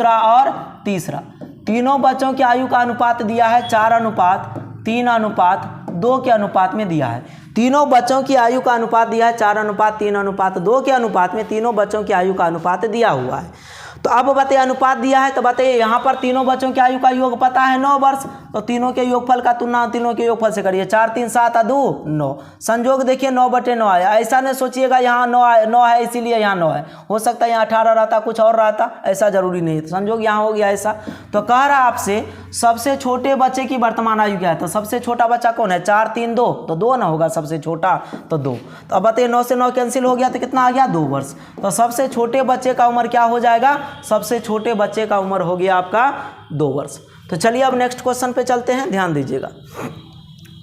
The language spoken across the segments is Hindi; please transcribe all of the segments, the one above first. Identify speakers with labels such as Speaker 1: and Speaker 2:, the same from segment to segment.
Speaker 1: दूसरा और तीसरा। तीनों बच्चों की आयु का अनुपात दिया है 4:3:2 के अनुपात में दिया है। तीनों बच्चों की आयु का अनुपात दिया है 4:3:2 के अनुपात में तीनों बच्चों की आयु का अनुपात दिया हुआ है। तो अब बताइए अनुपात दिया है तो बताइए यहाँ पर तीनों बच्चों की आयु का योग पता है 9 वर्ष, तो तीनों के योगफल का तुलना तीनों के योगफल से करिए। 4 3 7 2 9, संजोग देखिए 9/9 आया। ऐसा नहीं सोचिएगा यहाँ 9 है इसीलिए यहाँ 9 है, हो सकता है यहाँ 18 रहता कुछ और रहता, ऐसा जरूरी नहीं है। संजोग यहाँ हो गया ऐसा। तो कह रहा आपसे सबसे छोटे बच्चे की वर्तमान आयु क्या है, तो सबसे छोटा बच्चा कौन है 4 3 2, तो 2 ना होगा सबसे छोटा, तो 2। तो अब बताइए 9 से 9 कैंसिल हो गया तो कितना आ गया 2 वर्ष। तो सबसे छोटे बच्चे का उम्र क्या हो जाएगा, सबसे छोटे बच्चे का उम्र हो गया आपका 2 वर्ष। तो चलिए अब नेक्स्ट क्वेश्चन पे चलते हैं, ध्यान दीजिएगा।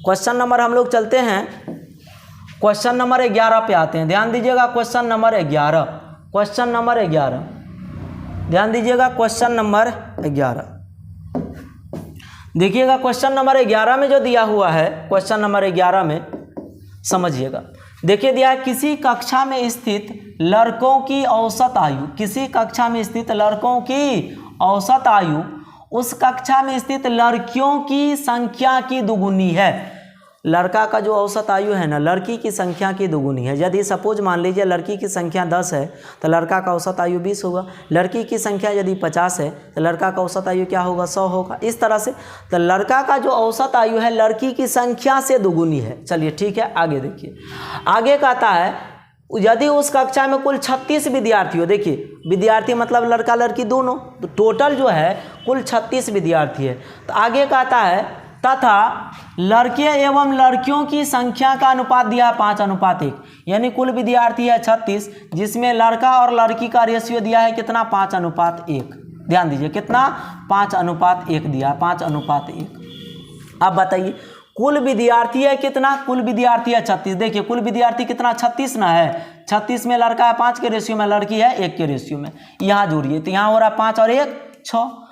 Speaker 1: क्वेश्चन नंबर हम लोग चलते हैं, क्वेश्चन नंबर 11 पे आते हैं। ध्यान दीजिएगा क्वेश्चन नंबर 11, क्वेश्चन नंबर 11, ध्यान दीजिएगा क्वेश्चन नंबर 11। देखिएगा क्वेश्चन नंबर 11 में जो दिया हुआ है, क्वेश्चन नंबर 11 में समझिएगा। देखिए दिया है किसी कक्षा में स्थित लड़कों की औसत आयु, किसी कक्षा में स्थित लड़कों की औसत आयु उस कक्षा में स्थित लड़कियों की संख्या की दुगुनी है। लड़का का जो औसत आयु है ना, लड़की की संख्या की दुगुनी है। यदि सपोज मान लीजिए लड़की की संख्या 10 है तो लड़का का औसत आयु 20 होगा। लड़की की संख्या यदि 50 है तो लड़का का औसत आयु क्या होगा 100 होगा। इस तरह से तो लड़का का जो औसत आयु है लड़की की संख्या से दुगुनी है। चलिए ठीक है, आगे देखिए। आगे कहता है यदि उस कक्षा में कुल 36 विद्यार्थी हो, देखिए विद्यार्थी मतलब लड़का लड़की दोनों, तो टोटल जो है कुल 36 विद्यार्थी है। तो आगे कहता है तथा लड़के एवं लड़कियों की संख्या का अनुपात दिया 5:1, यानी कुल विद्यार्थी है 36 जिसमें लड़का और लड़की का रेशियो दिया है कितना 5:1। ध्यान दीजिए कितना 5:1 दिया, 5:1। अब बताइए कुल विद्यार्थी है कितना, कुल विद्यार्थी है 36। देखिए कुल विद्यार्थी कितना 36 ना है, 36 में लड़का है 5 के रेशियो में, लड़की है 1 के रेशियो में। यहाँ जोड़िए तो यहाँ हो रहा 5 और 1 6।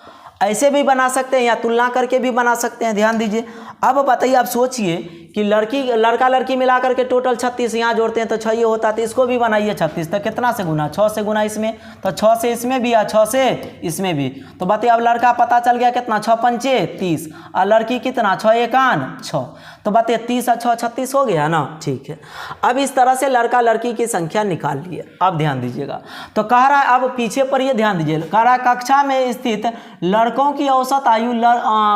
Speaker 1: ऐसे भी बना सकते हैं या तुलना करके भी बना सकते हैं। ध्यान दीजिए। अब बताइए आप सोचिए कि लड़का लड़की मिला करके टोटल 36, यहाँ जोड़ते हैं तो 6 ये होता, तो इसको भी बनाइए 36। तो कितना से गुना 6 से गुना इसमें, तो 6 से इसमें भी या 6 से इसमें भी। तो बताइए अब लड़का पता चल गया कितना 6 पंचे 30 और लड़की कितना 6 एकान 6। तो बताइए 30 और 6 36 हो गया ना। ठीक है, अब इस तरह से लड़का लड़की की संख्या निकाल लिए। अब ध्यान दीजिएगा तो कह रहा है, अब पीछे पढ़िए ध्यान दीजिए। कह रहा है कक्षा में स्थित लड़कों की औसत आयु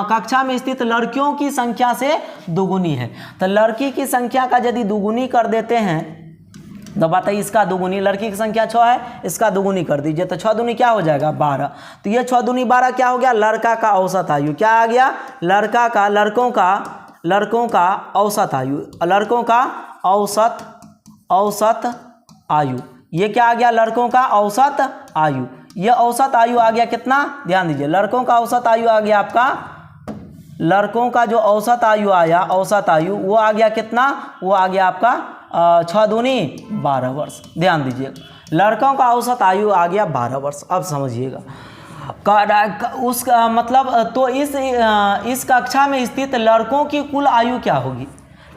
Speaker 1: कक्षा में स्थित लड़कियों की संख्या से दुगुनी है। तो लड़की की संख्या का यदि दुगुनी कर देते हैं तो बताइए इसका दुगुनी, लड़की की संख्या 6 है, इसका दुगुनी कर दीजिए तो 6 दूनी क्या हो जाएगा 12। तो ये 6 दूनी 12 क्या हो गया, लड़का का औसत आयु क्या आ गया, लड़का का लड़कों का औसत आयु, लड़कों का औसत आयु, ये क्या आ गया लड़कों का औसत आयु। ये औसत आयु आ गया कितना, ध्यान दीजिए लड़कों का औसत आयु आ गया आपका, लड़कों का जो औसत आयु आया, औसत आयु वो आ गया कितना, वो आ गया आपका 6 दूनी 12 वर्ष। ध्यान दीजिए लड़कों का औसत आयु आ गया 12 वर्ष। अब समझिएगा उसका मतलब, तो इस कक्षा में स्थित लड़कों की कुल आयु क्या होगी,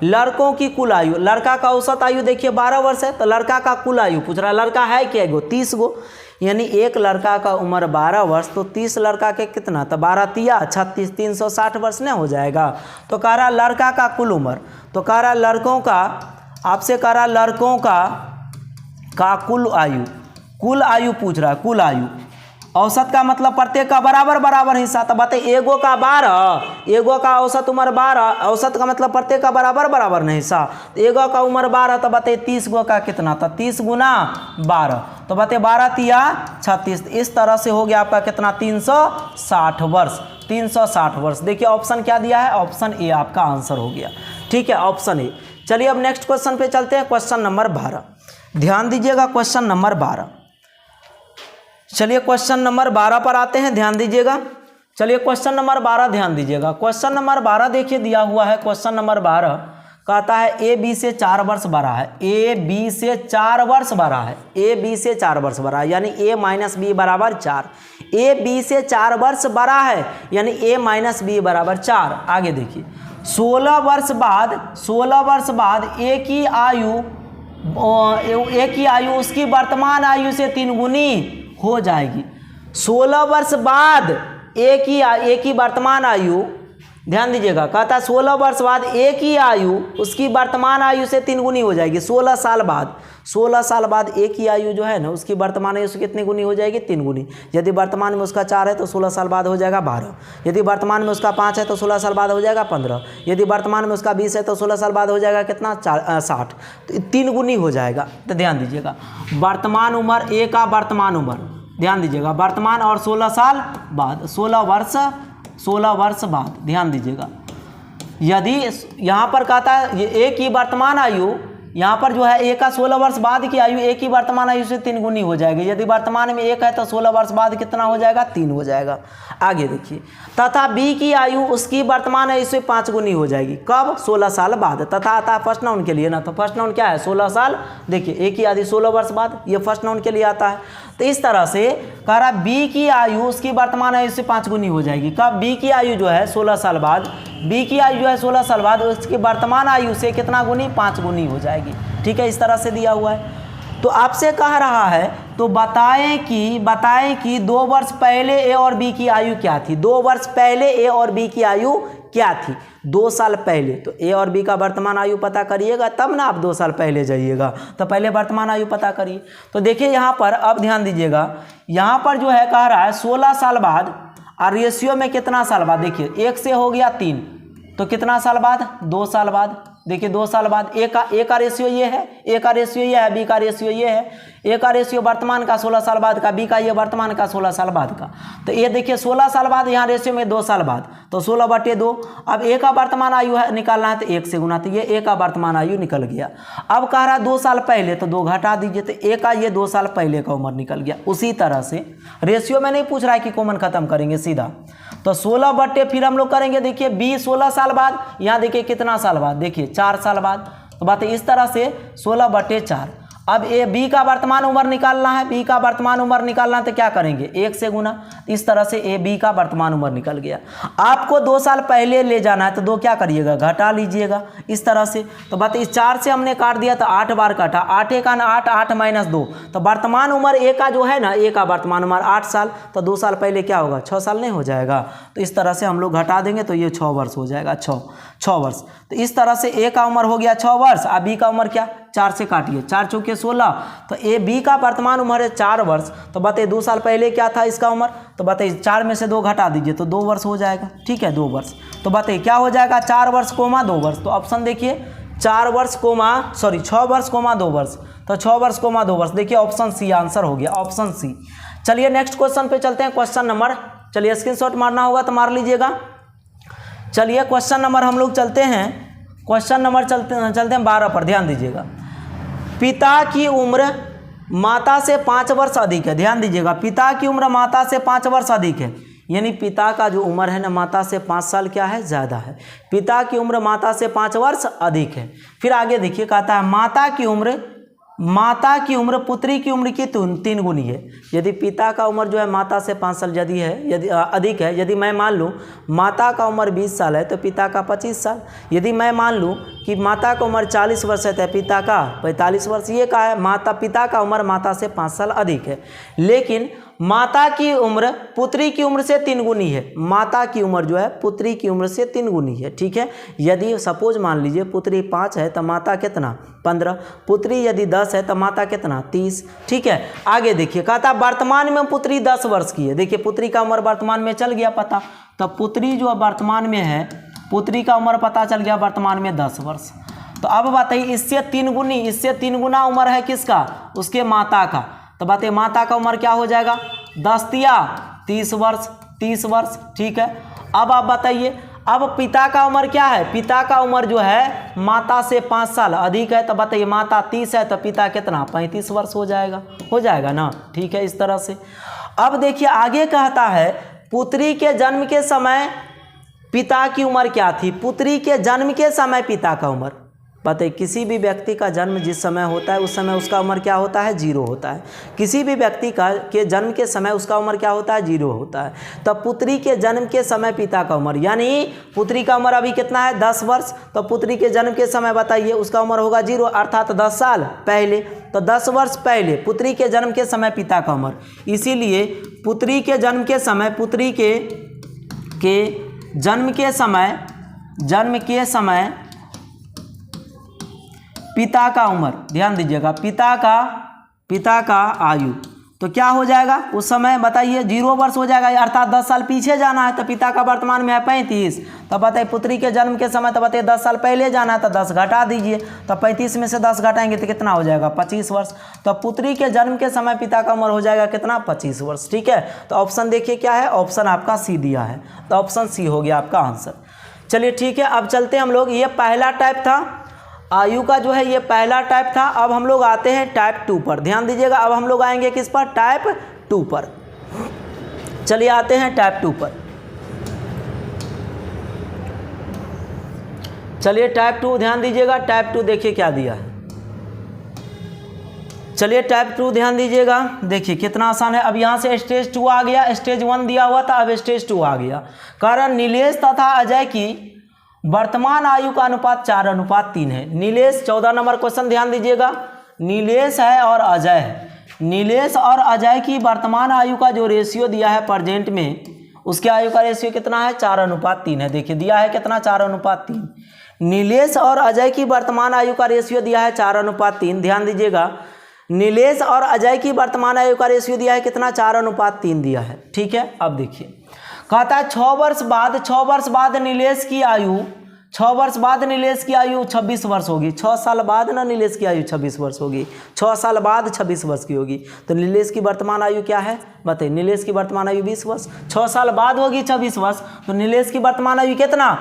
Speaker 1: लड़कों की कुल आयु, लड़का का औसत आयु देखिए 12 वर्ष है, तो लड़का का कुल आयु पूछ रहा है। लड़का है क्या गो 30 गो, यानी एक लड़का का उम्र 12 वर्ष, तो 30 लड़का के कितना, तो 12 तिया 36 360 वर्ष नहीं हो जाएगा। तो कह रहा लड़का का कुल उम्र, तो कह रहा लड़कों का, आपसे कह रहा लड़कों का कुल आयु पूछ रहा है, कुल आयु। औसत का मतलब प्रत्येक का बराबर हिस्सा। तो बताइए एगो का 12, एगो का औसत उम्र 12, औसत का मतलब प्रत्येक का बराबर नहीं हिस्सा। तो एगो का उम्र 12, तो बताइए 30 गो का कितना, तो 30 गुना 12, तो बताइए 12 तिया 36। इस तरह से हो गया आपका कितना 360 वर्ष, 360 वर्ष। देखिए ऑप्शन क्या दिया है, ऑप्शन ए आपका आंसर हो गया। ठीक है, ऑप्शन ए। चलिए अब नेक्स्ट क्वेश्चन पे चलते हैं, क्वेश्चन नंबर 12। ध्यान दीजिएगा क्वेश्चन नंबर 12। चलिए क्वेश्चन नंबर 12 पर आते हैं, ध्यान दीजिएगा। चलिए क्वेश्चन नंबर 12 ध्यान दीजिएगा। क्वेश्चन नंबर 12 देखिए दिया हुआ है, क्वेश्चन नंबर 12 कहता है ए बी से 4 वर्ष बड़ा है, ए बी से 4 वर्ष बड़ा है, ए बी से 4 वर्ष बड़ा है, यानी ए माइनस बी बराबर 4। ए बी से 4 वर्ष बड़ा है यानी ए माइनस बी बराबर 4। आगे देखिए 16 वर्ष बाद ए की आयु उसकी वर्तमान आयु से 3 गुनी हो जाएगी। 16 वर्ष बाद एक ही वर्तमान आयु, ध्यान दीजिएगा, कहता है 16 वर्ष बाद एक ही आयु उसकी वर्तमान आयु से 3 गुनी हो जाएगी। 16 साल बाद, 16 साल बाद एक ही आयु जो है ना उसकी वर्तमान आयु से कितनी गुनी हो जाएगी? 3 गुनी। यदि वर्तमान में उसका 4 है तो 16 साल बाद हो जाएगा 12। यदि वर्तमान में उसका 5 है तो 16 साल बाद हो जाएगा 15। यदि वर्तमान में उसका 20 है तो 16 साल बाद हो जाएगा कितना? 60। तो 3 गुनी हो जाएगा। तो ध्यान दीजिएगा, वर्तमान उम्र, एक का वर्तमान उम्र, ध्यान दीजिएगा, वर्तमान और 16 साल बाद, 16 वर्ष बाद, ध्यान दीजिएगा। यदि यहाँ पर कहता है ये एक ही वर्तमान आयु, यहाँ पर जो है एक का 16 वर्ष बाद की आयु एक ही वर्तमान आयु से 3 गुनी हो जाएगी। यदि वर्तमान में 1 है तो 16 वर्ष बाद कितना हो जाएगा? 3 हो जाएगा। आगे देखिए, तथा बी की आयु उसकी वर्तमान आयु से 5 गुनी हो जाएगी। कब? 16 साल बाद। तथा आता है फर्स्ट नाउन के लिए ना, तो फर्स्ट नाउन क्या है? 16 साल। देखिए एक ही आदि 16 वर्ष बाद, ये फर्स्ट नाउन के लिए आता है। तो इस तरह से कह रहा बी की आयु उसकी वर्तमान आयु से 5 गुनी हो जाएगी। कब? बी की आयु जो है 16 साल बाद, बी की आयु जो है 16 साल बाद उसकी वर्तमान आयु से कितना गुनी? 5 गुनी हो जाएगी। ठीक है, इस तरह से दिया हुआ है। तो आपसे कह रहा है तो बताएं कि 2 वर्ष पहले ए और बी की आयु क्या थी? 2 वर्ष पहले ए और बी की आयु क्या थी? 2 साल पहले। तो ए और बी का वर्तमान आयु पता करिएगा तब ना आप 2 साल पहले जाइएगा, तो पहले वर्तमान आयु पता करिए। तो देखिए यहाँ पर, अब ध्यान दीजिएगा, यहाँ पर जो है कह रहा है 16 साल बाद, और रेशियो में कितना साल बाद? देखिए 1 से हो गया 3, तो कितना साल बाद? 2 साल बाद। देखिए 2 साल बाद। ए का रेशियो ये है, ए का रेशियो ये है, बी का रेशियो ये है। ए का रेशियो वर्तमान का 16 साल बाद का, बी का ये वर्तमान का 16 साल बाद का। तो ये देखिए 16 साल बाद, यहाँ रेशियो में 2 साल बाद, तो 16/2। अब ए का वर्तमान आयु है निकालना है तो 1 से गुना, तो ये ए का वर्तमान आयु निकल गया। अब कह रहा है 2 साल पहले, तो 2 घटा दीजिए, तो ए का ये 2 साल पहले का उम्र निकल गया। उसी तरह से रेशियो में नहीं पूछ रहा है कि कॉमन खत्म करेंगे सीधा, तो 16 फिर हम लोग करेंगे। देखिए बी 16 साल बाद, यहाँ देखिए कितना साल बाद? देखिए 4 साल बाद। तो बात इस तरह से 16/4। अब ए बी का वर्तमान उम्र निकालना है, बी का वर्तमान उम्र निकालना है तो क्या करेंगे? 1 से गुना। इस तरह से ए बी का वर्तमान उम्र निकल गया। आपको 2 साल पहले ले जाना है तो 2 क्या करिएगा? घटा लीजिएगा इस तरह से। तो बात इस 4 से हमने काट दिया तो 8 बार काटा, 8 का 8, 8 - 2, तो वर्तमान उम्र ए का जो है ना, ए का वर्तमान उम्र 8 साल, तो 2 साल पहले क्या होगा? 6 साल नहीं हो जाएगा? तो इस तरह से हम लोग घटा देंगे तो ये 6 वर्ष हो जाएगा। 6 वर्ष। तो इस तरह से ए का उम्र हो गया 6 वर्ष, और बी का उम्र क्या? 4 से काटिए, 4 चौके 16, तो ए बी का वर्तमान उम्र है 4 वर्ष। तो बताइए 2 साल पहले क्या था इसका उम्र? तो बताइए 4 में से 2 घटा दीजिए तो 2 वर्ष हो जाएगा। ठीक है, 2 वर्ष। तो बताइए क्या हो जाएगा? 4 वर्ष, 2 वर्ष। तो ऑप्शन देखिए 6 वर्ष, 2 वर्ष, तो 6 वर्ष, 2 वर्ष। देखिए ऑप्शन सी आंसर हो गया, ऑप्शन सी। चलिए नेक्स्ट क्वेश्चन पे चलते हैं। क्वेश्चन नंबर, चलिए स्क्रीनशॉट मारना होगा तो मार लीजिएगा। चलिए क्वेश्चन नंबर हम लोग चलते हैं, क्वेश्चन नंबर चलते हैं 12 पर। ध्यान दीजिएगा, पिता की उम्र माता से 5 वर्ष अधिक है। ध्यान दीजिएगा, पिता की उम्र माता से 5 वर्ष अधिक है, यानी पिता का जो उम्र है ना माता से 5 साल क्या है? ज़्यादा है। पिता की उम्र माता से 5 वर्ष अधिक है। फिर आगे देखिए, कहता है माता की उम्र पुत्री की उम्र की 3 गुनी है। यदि पिता का उम्र जो है माता से 5 साल यदि अधिक है, यदि मैं मान लूँ माता का उम्र 20 साल है तो पिता का 25 साल, यदि मैं मान लूँ कि माता का उम्र 40 वर्ष है तो पिता का 45 वर्ष, ये कहा है पिता का उम्र माता से 5 साल अधिक है। लेकिन माता की उम्र पुत्री की उम्र से 3 गुनी है। माता की उम्र जो है पुत्री की उम्र से 3 गुनी है। ठीक है, यदि सपोज मान लीजिए पुत्री 5 है तो माता कितना? 15। पुत्री यदि 10 है तो माता कितना? 30। ठीक है, आगे देखिए, कहता वर्तमान में पुत्री 10 वर्ष की है। देखिए पुत्री का उम्र वर्तमान में चल गया पता, तो पुत्री जो वर्तमान में है, पुत्री का उम्र पता चल गया वर्तमान में 10 वर्ष। तो अब बताइए इससे 3 गुना उम्र है किसका? उसके माता का। तो बताइए माता का उम्र क्या हो जाएगा? 10 तिया 30 वर्ष, 30 वर्ष। ठीक है, अब आप बताइए अब पिता का उम्र क्या है? पिता का उम्र जो है माता से 5 साल अधिक है। तो बताइए माता 30 है तो पिता कितना? 35 वर्ष हो जाएगा ना। ठीक है, इस तरह से। अब देखिए आगे कहता है पुत्री के जन्म के समय पिता की उम्र क्या थी? पुत्री के जन्म के समय पिता का उम्र, बताइए, किसी भी व्यक्ति का जन्म जिस समय होता है उस समय उसका उम्र क्या होता है? 0 होता है। किसी भी व्यक्ति के जन्म के समय उसका उम्र क्या होता है? 0 होता है। तब पुत्री के जन्म के समय पिता का उम्र, यानी पुत्री का उम्र अभी कितना है? 10 वर्ष। तो पुत्री के जन्म के समय बताइए उसका उम्र होगा 0, अर्थात 10 साल पहले। तो 10 वर्ष पहले पुत्री के जन्म के समय पिता का उम्र, इसीलिए पुत्री के जन्म के समय, पुत्री के जन्म के समय पिता का उम्र, ध्यान दीजिएगा, पिता का आयु तो क्या हो जाएगा उस समय? बताइए 0 वर्ष हो जाएगा, अर्थात 10 साल पीछे जाना है। तो पिता का वर्तमान में है 35, तो बताइए पुत्री के जन्म के समय, तो बताइए 10 साल पहले जाना है, तो 10 घटा दीजिए। तो 35 में से 10 घटाएंगे तो कितना हो जाएगा? 25 वर्ष। तो पुत्री के जन्म के समय पिता का उम्र हो जाएगा कितना? 25 वर्ष। ठीक है, तो ऑप्शन देखिए क्या है? ऑप्शन आपका सी दिया है, तो ऑप्शन सी हो गया आपका आंसर। चलिए ठीक है, अब चलते हैं हम लोग, ये पहला टाइप था आयु का जो है, ये पहला टाइप था। अब हम लोग आते हैं टाइप 2 पर, ध्यान दीजिएगा। अब हम लोग आएंगे किस पर? टाइप 2 पर। चलिए आते हैं टाइप 2 पर। चलिए टाइप 2 ध्यान दीजिएगा, टाइप 2 देखिए क्या दिया है। चलिए टाइप 2 ध्यान दीजिएगा, देखिए कितना आसान है। अब यहाँ से स्टेज 2 आ गया, स्टेज 1 दिया हुआ था, अब स्टेज 2 आ गया। कारण नीलेश तथा अजय की वर्तमान आयु का अनुपात 4:3 है। नीलेश, 14 नंबर क्वेश्चन ध्यान दीजिएगा, नीलेश है और अजय है। नीलेश और अजय की वर्तमान आयु का जो रेशियो दिया है प्रेजेंट में, उसके आयु का रेशियो कितना है? 4:3 है। देखिए दिया है कितना? 4:3। नीलेश और अजय की वर्तमान आयु का रेशियो दिया है 4:3। ध्यान दीजिएगा, नीलेश और अजय की वर्तमान आयु का रेशियो दिया है कितना? 4:3 दिया है। ठीक है, अब देखिए कहता है 6 वर्ष बाद नीलेश की आयु 26 वर्ष होगी। 6 साल बाद ना नीलेश की आयु 26 वर्ष होगी, 6 साल बाद 26 वर्ष की होगी। तो नीलेश की वर्तमान आयु क्या है? बताइए, नीलेश की वर्तमान आयु 20 वर्ष। 6 साल बाद होगी 26 वर्ष, तो नीलेश की वर्तमान आयु कितना?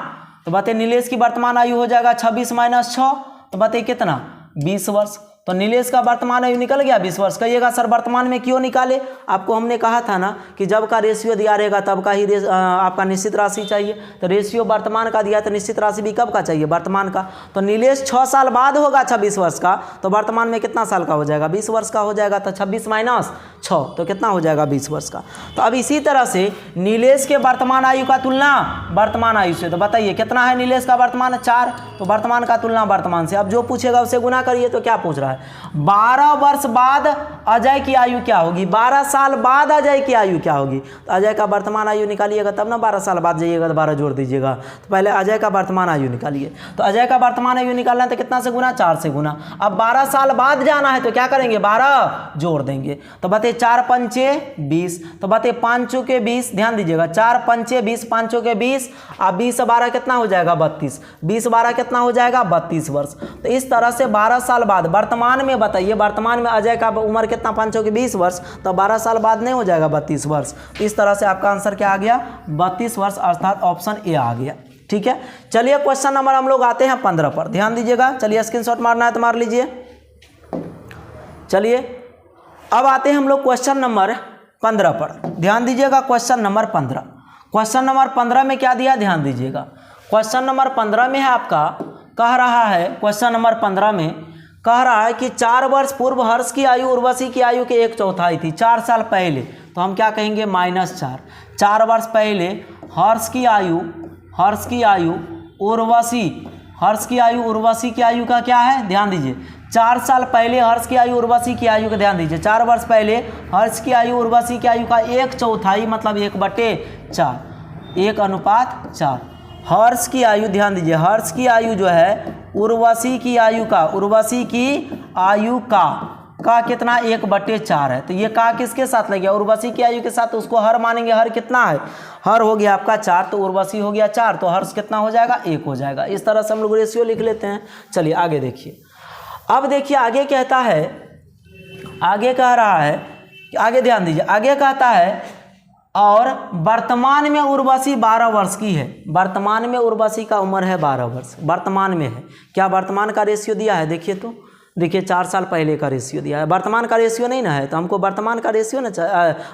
Speaker 1: तो बताइए नीलेश की वर्तमान आयु हो जाएगा 26 - 6, तो बताइए कितना? 20 वर्ष। तो नीलेश का वर्तमान आयु निकल गया 20 वर्ष। कहिएगा सर वर्तमान में क्यों निकाले? आपको हमने कहा था ना कि जब का रेशियो दिया रहेगा तब का ही आपका निश्चित राशि चाहिए। तो रेशियो वर्तमान का दिया तो निश्चित राशि भी कब का चाहिए? वर्तमान का। तो नीलेश 6 साल बाद होगा 26 वर्ष का, तो वर्तमान में कितना साल का हो जाएगा? 20 वर्ष का हो जाएगा। तो 26 - 6 तो कितना हो जाएगा? 20 वर्ष का। तो अब इसी तरह से नीलेश के वर्तमान आयु का तुलना वर्तमान आयु से, तो बताइए कितना है नीलेश का वर्तमान? 4, तो वर्तमान का तुलना वर्तमान से। अब जो पूछेगा उसे गुना करिए। तो क्या पूछ रहा है? 12 वर्ष बाद अजय की आयु क्या होगी? 12 साल बाद अजय की आयु क्या होगी? तो अजय का वर्तमान आयु निकालिएगा तब ना 12 साल बाद जाइएगा तो 12 जोड़ दीजिएगा। तो पहले अजय का वर्तमान आयु निकालिए। तो अजय का वर्तमान आयु निकालना है तो कितना से गुना? 4 से गुना। अब 12 साल बाद जाना है तो क्या करेंगे? 12 जोड़ देंगे। तो बताइए 4 पंचे 20, तो बताइए 5 चौके 20, ध्यान दीजिएगा 4 पंचे 20, 5 चौके 20, अब 20 से 12 कितना हो जाएगा? 32। 20 12 कितना हो जाएगा? 32 वर्ष। तो इस तरह से 12 साल बाद वर्तमान में, बताइए वर्तमान में अजय का उम्र कितना? 5 चौके 20 वर्ष, तो 12 साल बाद नहीं हो जाएगा 32 वर्ष। इस तरह से आपका आंसर क्या आ गया? 32 वर्ष, अर्थात ऑप्शन ए आ गया। ठीक है, चलिए क्वेश्चन नंबर हम लोग आते हैं 15 पर, ध्यान दीजिएगा। चलिए स्क्रीनशॉट मारना है तो मार लीजिए। चलिए अब आते हैं हम लोग क्वेश्चन नंबर 15 पर, ध्यान दीजिएगा। क्वेश्चन नंबर 15, क्वेश्चन नंबर 15 में क्या दिया? ध्यान दीजिएगा। क्वेश्चन नंबर 15 में है आपका, कह रहा है क्वेश्चन नंबर 15 में कह रहा है कि 4 वर्ष पूर्व हर्ष की आयु उर्वशी की आयु के 1/4 थी। 4 साल पहले, तो हम क्या कहेंगे? -4। 4 वर्ष पहले हर्ष की आयु उर्वशी की आयु का क्या है? ध्यान दीजिए 4 साल पहले हर्ष की आयु उर्वशी की आयु का, ध्यान दीजिए 4 वर्ष पहले हर्ष की आयु उर्वशी की आयु का 1/4 मतलब 1/4, 1:4। हर्ष की आयु, ध्यान दीजिए हर्ष की आयु जो है उर्वशी की आयु का कितना? 1/4 है। तो ये का किसके साथ लग गया? उर्वशी की आयु के साथ। उसको हर मानेंगे, हर कितना है? हर हो गया आपका 4, तो उर्वशी हो गया 4, तो हर्ष कितना हो जाएगा? 1 हो जाएगा। इस तरह से हम लोग रेशियो लिख लेते हैं। चलिए आगे देखिए। अब देखिए आगे कहता है, आगे कह रहा है, आगे ध्यान दीजिए, आगे कहता है और वर्तमान में उर्वशी 12 वर्ष की है। वर्तमान में उर्वशी का उम्र है 12 वर्ष, वर्तमान में है। क्या वर्तमान का रेशियो दिया है? देखिए तो देखिए 4 साल पहले का रेशियो दिया है, वर्तमान का रेशियो नहीं ना है, तो हमको वर्तमान का रेशियो ना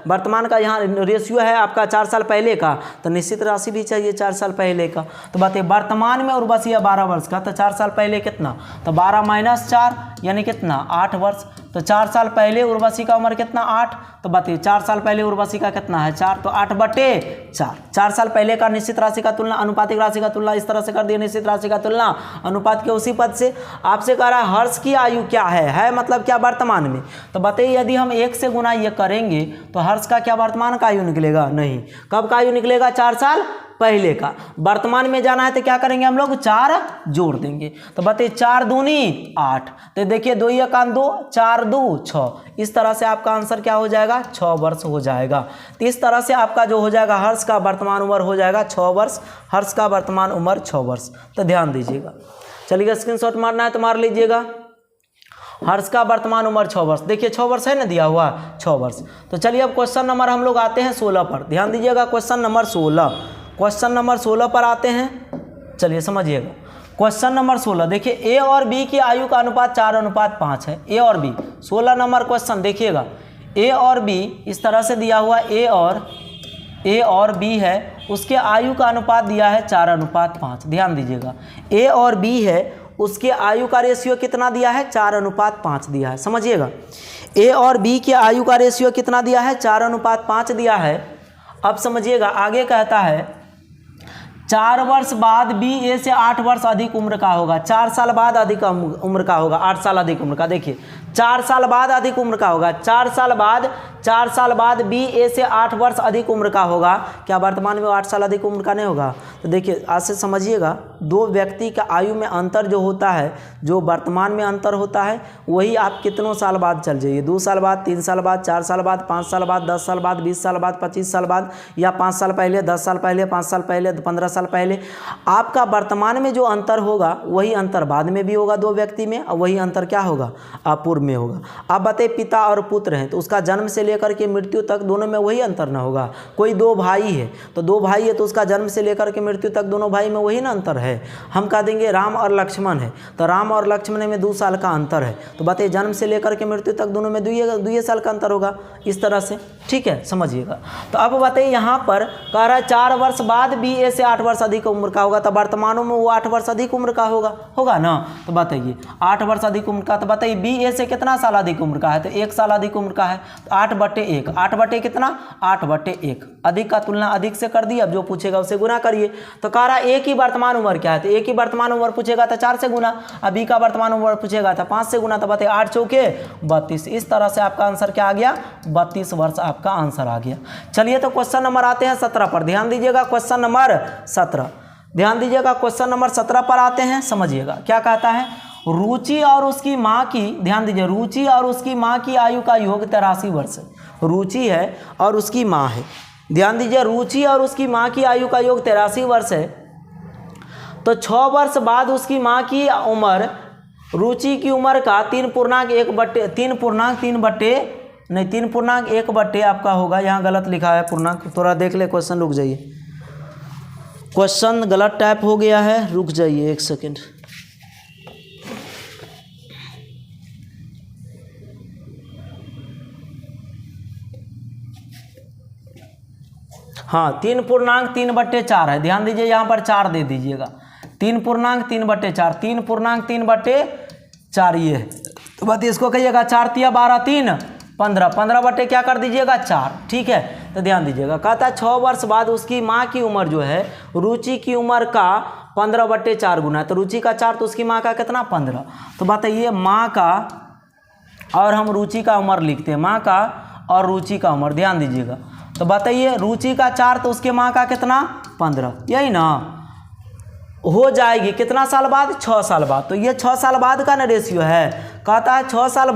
Speaker 1: वर्तमान का यहाँ रेशियो है आपका 4 साल पहले का, तो निश्चित राशि भी चाहिए 4 साल पहले का। तो बात है वर्तमान में उर्वशी है 12 वर्ष का, तो 4 साल पहले कितना, तो 12 - 4 यानी कितना 8 वर्ष। तो 4 साल पहले उर्वशी का उम्र कितना 8, तो बताइए 4 साल पहले उर्वशी का कितना है 4, तो 8/4। 4 साल पहले का निश्चित राशि का तुलना अनुपातिक राशि का तुलना इस तरह से कर दिया, निश्चित राशि का तुलना अनुपात के उसी पद से। आपसे कह रहा है हर्ष की आयु क्या है मतलब क्या वर्तमान में, तो बताइए यदि हम 1 से गुना ये करेंगे तो हर्ष का क्या वर्तमान का आयु निकलेगा, नहीं। कब का आयु निकलेगा, 4 साल पहले का। वर्तमान में जाना है तो क्या करेंगे हम लोग, 4 जोड़ देंगे, तो बताइए 4 दूनी 8, तो देखिए 2 × 1 2, 4 2 6, इस तरह से आपका आंसर क्या हो जाएगा 6 वर्ष हो जाएगा। तो इस तरह से आपका जो हो जाएगा हर्ष का वर्तमान उम्र हो जाएगा 6 वर्ष, हर्ष का वर्तमान उम्र 6 वर्ष। तो ध्यान दीजिएगा, चलिए स्क्रीनशॉट मारना है तो मार लीजिएगा। हर्ष का वर्तमान उम्र 6 वर्ष, देखिए 6 वर्ष है ना दिया हुआ 6 वर्ष। तो चलिए अब क्वेश्चन नंबर हम लोग आते हैं 16 पर, ध्यान दीजिएगा क्वेश्चन नंबर 16, क्वेश्चन नंबर 16 पर आते हैं। चलिए समझिएगा क्वेश्चन नंबर 16, देखिए ए और बी की आयु का अनुपात 4:5 है, ए और बी। 16 नंबर क्वेश्चन देखिएगा, ए और बी इस तरह से दिया हुआ, ए और बी है, उसके आयु का अनुपात दिया है 4:5। ध्यान दीजिएगा ए और बी है, उसके आयु का रेशियो कितना दिया है 4:5 दिया है, समझिएगा ए और बी के आयु का रेशियो कितना दिया है 4:5 दिया है। अब समझिएगा आगे कहता है 4 वर्ष बाद बी ए से 8 वर्ष अधिक उम्र का होगा, 4 साल बाद अधिक उम्र का होगा, 8 साल अधिक उम्र का। देखिए 4 साल बाद अधिक उम्र का होगा, 4 साल बाद बी ए से 8 वर्ष अधिक उम्र का होगा, क्या वर्तमान में 8 साल अधिक उम्र का नहीं होगा। तो देखिए आज से समझिएगा, दो व्यक्ति का आयु में अंतर जो होता है, जो वर्तमान में अंतर होता है, वही आप कितनों साल बाद चल जाइए, 2 साल बाद, 3 साल बाद, 4 साल बाद, 5 साल बाद, 10 साल बाद, 20 साल बाद, 25 साल बाद, या 5 साल पहले, 10 साल पहले, 5 साल पहले, 15 साल पहले, आपका वर्तमान में जो अंतर होगा वही अंतर बाद में भी होगा दो व्यक्ति में, और वही अंतर क्या होगा पूर्व में होगा। आप बताइए पिता और पुत्र हैं तो उसका जन्म से लेकर के मृत्यु तक दोनों में वही अंतर ना होगा। कोई 2 भाई है तो 2 भाई है तो उसका जन्म से लेकर के मृत्यु तक दोनों भाई में वही ना अंतर है। हम कह देंगे राम और लक्ष्मण है तो राम और लक्ष्मण में 2 साल का अंतर है, तो बताइए जन्म से लेकर के मृत्यु तक दोनों में 2 साल का अंतर होगा, इस तरह से, ठीक है, समझिएगा। तो अब बताइए यहाँ पर कह रहा है 4 वर्ष बाद बी ए से 8 वर्ष अधिक उम्र का होगा, तो वर्तमानों में वो 8 वर्ष अधिक उम्र का होगा ना। तो बताइए 8 वर्ष अधिक उम्र का, तो बताइए बी ए से कितना साल अधिक उम्र का है, तो 1 साल अधिक उम्र का है, तो 8/1, 8 कितना 8/1, अधिक का तुलना अधिक से कर दी, अब जो पूछेगा उसे गुना करिए। तो कह रहा ए की वर्तमान उम्र क्या है, तो ए की वर्तमान उम्र पूछेगा तो 4 से गुना, अब बी का वर्तमान उम्र पूछेगा तो 5 से गुना, तो बताइए 8 चौके 32, इस तरह से आपका आंसर क्या आ गया 32 वर्ष आपका आंसर आ गया। चलिए तो क्वेश्चन नंबर आते हैं 17 पर, ध्यान दीजिएगा क्वेश्चन नंबर 17, ध्यान दीजिएगा क्वेश्चन नंबर 17 पर आते हैं, समझिएगा क्या कहता है। रुचि और उसकी माँ की, ध्यान दीजिए, रुचि और उसकी माँ की आयु का योग 83 वर्ष है। रुचि है और उसकी माँ है, ध्यान दीजिए, रुचि और उसकी माँ की आयु का योग 83 वर्ष है। तो 6 वर्ष बाद उसकी माँ की उम्र रुचि की उम्र का 3.1 आपका होगा, यहाँ गलत लिखा है पूर्णांक, थोड़ा देख ले क्वेश्चन, रुक जाइए, क्वेश्चन गलत टाइप हो गया है, रुक जाइए 1 सेकेंड। हाँ 3.3/4 है, ध्यान दीजिए यहाँ पर 4 दे दीजिएगा, 3.3/4, 3.3/4 ये है। तो बात इसको कहिएगा 4 × 12 3 15, 15 क्या कर दीजिएगा 4, ठीक है। तो ध्यान दीजिएगा, कहता है 6 वर्ष बाद उसकी माँ की उम्र जो है रुचि की उम्र का 15/4 गुना है, तो रुचि का 4 तो उसकी माँ का कितना 15। तो बताइए माँ का और हम रुचि का उम्र लिखते हैं, माँ का और रुचि का उम्र, ध्यान दीजिएगा। तो बताइए रुचि का 4 तो उसके माँ का कितना 15, यही ना हो जाएगी, कितना साल बाद 6 साल बाद, तो ये 6 साल बाद का ना रेशियो है। कहता है 6 साल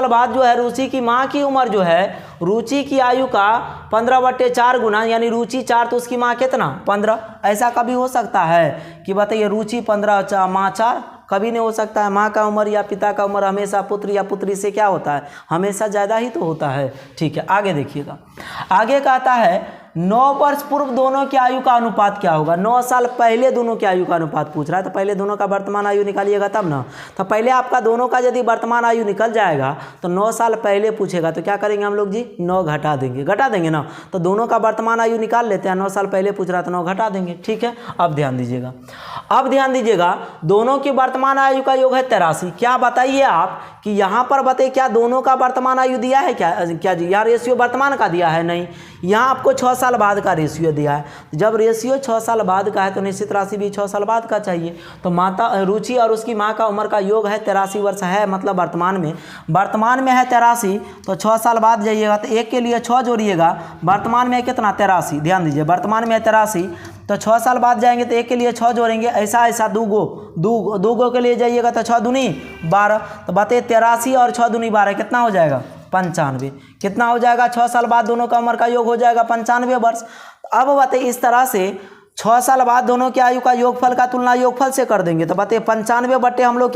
Speaker 1: बाद जो है रुचि की माँ की उम्र जो है रुचि की आयु का 15/4 गुना, यानी रुचि 4 तो उसकी माँ कितना 15। ऐसा कभी हो सकता है कि बताइए रुचि 15 माँ 4, कभी नहीं हो सकता है। माँ का उम्र या पिता का उम्र हमेशा पुत्र या पुत्री से क्या होता है, हमेशा ज़्यादा ही तो होता है, ठीक है। आगे देखिएगा, आगे कहता है 9 वर्ष पूर्व दोनों की आयु का अनुपात क्या होगा? 9 साल पहले दोनों की आयु का अनुपात पूछ रहा है, तो पहले दोनों का वर्तमान आयु निकालिएगा तब ना। तो पहले आपका दोनों का यदि वर्तमान आयु निकल जाएगा तो 9 साल पहले पूछेगा तो क्या करेंगे हम लोग जी? 9 घटा देंगे ना। तो दोनों का वर्तमान आयु निकाल लेते हैं, 9 साल पहले पूछ रहा तो 9 घटा देंगे। ठीक है, अब ध्यान दीजिएगा, दोनों की वर्तमान आयु का योग है 83। क्या बताइए आप कि यहाँ पर बताइए क्या दोनों का वर्तमान आयु दिया है क्या जी? यहाँ रेशियो वर्तमान का दिया है? नहीं, यहाँ आपको 6 साल बाद का रेशियो दिया है। जब रेशियो 6 साल बाद का है तो निश्चित राशि भी 6 साल बाद का चाहिए। तो माता रुचि और उसकी माँ का उम्र का योग है 83 वर्ष है, मतलब वर्तमान में है 83। तो 6 साल बाद जाइएगा तो 1 के लिए 6 जोड़िएगा, वर्तमान में कितना? 83। ध्यान दीजिए, वर्तमान में 83, तो 6 साल बाद जाएंगे तो 1 के लिए 6 जोड़ेंगे, ऐसा दो गो के लिए जाइएगा तो 6 दूनी 12। तो बताइए 83 और 6 दूनी 12 कितना हो जाएगा? 95। कितना हो जाएगा? 6 साल बाद दोनों का उम्र का योग हो जाएगा 95 वर्ष। अब बताइए इस तरह से 6 साल बाद दोनों की आयु का योगफल का तुलना योगफल से कर देंगे तो बताइए 95 बटे हम लोग क्या